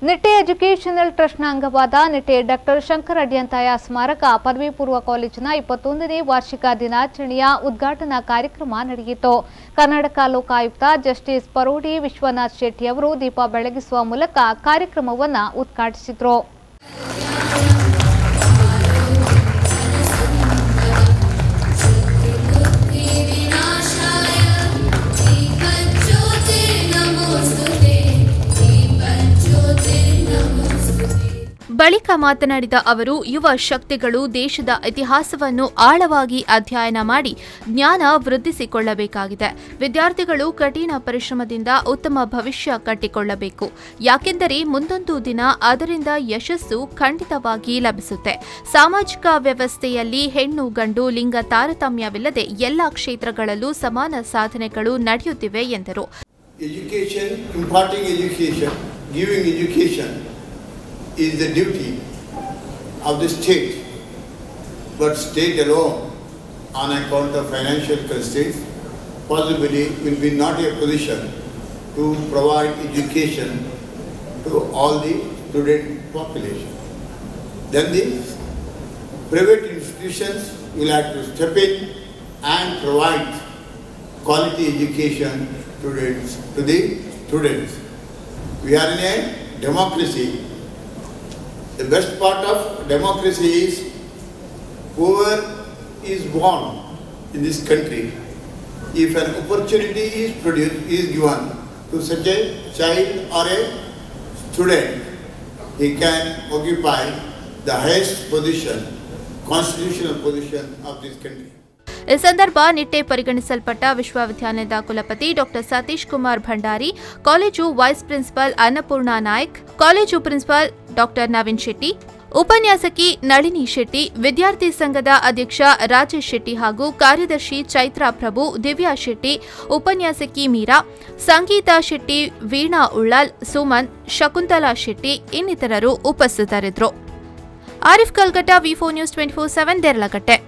Nitte educational ಟ್ರಸ್ಟ್ನ ಅಂಗವಾದ Nitte doctor Shankara Adyanthaya ಸ್ಮಾರಕ ಪದವಿ ಪೂರ್ವ ಕಾಲೇಜಿನ 21ನೇ ವಾರ್ಷಿಕ ದಿನಾಚರಣೆಯ ಉದ್ಘಾಟನಾ ಕಾರ್ಯಕ್ರಮ ನಡೆಯಿತು. ಕರ್ನಾಟಕ ಲೋಕಾಯುಕ್ತ ಜಸ್ಟಿಸ್ ಪರೋಡಿ ವಿಶ್ವನಾಥ್ ಶೆಟ್ಟಿ ಅವರು ದೀಪ ಬೆಳಗಿಸುವ ಮೂಲಕ ಕಾರ್ಯಕ್ರಮವನ್ನು ಉದ್ಘಾಟಿಸಿದರು. ಬಳಿಕ ಮಾತನಾಡಿದ ಅವರು, ಯುವ ಶಕ್ತಿಗಳು ದೇಶದ ಇತಿಹಾಸವನ್ನು ಆಳವಾಗಿ ಅಧ್ಯಯನ ಮಾಡಿ ಜ್ಞಾನ ವೃದ್ಧಿಸಿಕೊಳ್ಳಬೇಕಾಗಿದೆ. ವಿದ್ಯಾರ್ಥಿಗಳು ಕಠಿಣ ಪರಿಶ್ರಮದಿಂದ ಉತ್ತಮ ಭವಿಷ್ಯ ಕಟ್ಟಿಕೊಳ್ಳಬೇಕು. ಯಾಕೆಂದರೆ ಮುಂದೊಂದು ದಿನ ಅದರಿಂದ ಯಶಸ್ಸು ಖಂಡಿತವಾಗಿ ಲಭಿಸುತ್ತೆ. ಸಾಮಾಜಿಕ ವ್ಯವಸ್ಥೆಯಲ್ಲಿ ಹೆಣ್ಣು ಗಂಡು ಲಿಂಗ ತಾರತಮ್ಯವಿಲ್ಲದೆ ಎಲ್ಲ ಕ್ಷೇತ್ರಗಳಲ್ಲೂ ಸಮಾನ ಸಾಧನೆಗಳು ನಡೆಯುತ್ತಿವೆ ಎಂದರು. Is the duty of the state, but state alone, on account of financial constraints, possibly will be not in a position to provide education to all the student population. Then the private institutions will have to step in and provide quality education to the students. We are in a democracy. The best part of democracy is whoever is born in this country, if an opportunity is given to such a child or a student, he can occupy the highest position, constitutional position of this country. ಈ ಸಂದರ್ಭ ನಿಟ್ಟೆ ಪರಿಗಣಿಸಲ್ಪಟ್ಟ ವಿಶ್ವವಿದ್ಯಾಲಯದ ಕುಲಪತಿ doctor Satish Kumar Bhandari, college vice principal Annapurna Naik, college principal doctor Naveen Shetty, ಉಪನ್ಯಾಸಕಿ ನಳಿನಿ ಶೆಟ್ಟಿ, ವಿದ್ಯಾರ್ಥಿ ಸಂಘದ ಅಧ್ಯಕ್ಷ ರಾಜೇಶ್ ಶೆಟ್ಟಿ ಹಾಗೂ ಕಾರ್ಯದರ್ಶಿ ಚೈತ್ರಾ ಪ್ರಭು, ದಿವ್ಯಾ ಶೆಟ್ಟಿ, ಉಪನ್ಯಾಸಕಿ ಮೀರಾ, ಸಂಗೀತಾ ಶೆಟ್ಟಿ, ವೀಣಾ ಉಳ್ಳಾಲ್, ಸುಮನ್, ಶಕುಂತಲಾ ಶೆಟ್ಟಿ ಇನ್ನಿತರರು ಉಪಸ್ಥಿತರಿದ್ದರು. ಆರಿಫ್ ಕಲ್ಕಟ್ಟ, ವಿ4 ನ್ಯೂಸ್ 24/7 ದೇರ್ಲಕಟ್ಟೆ.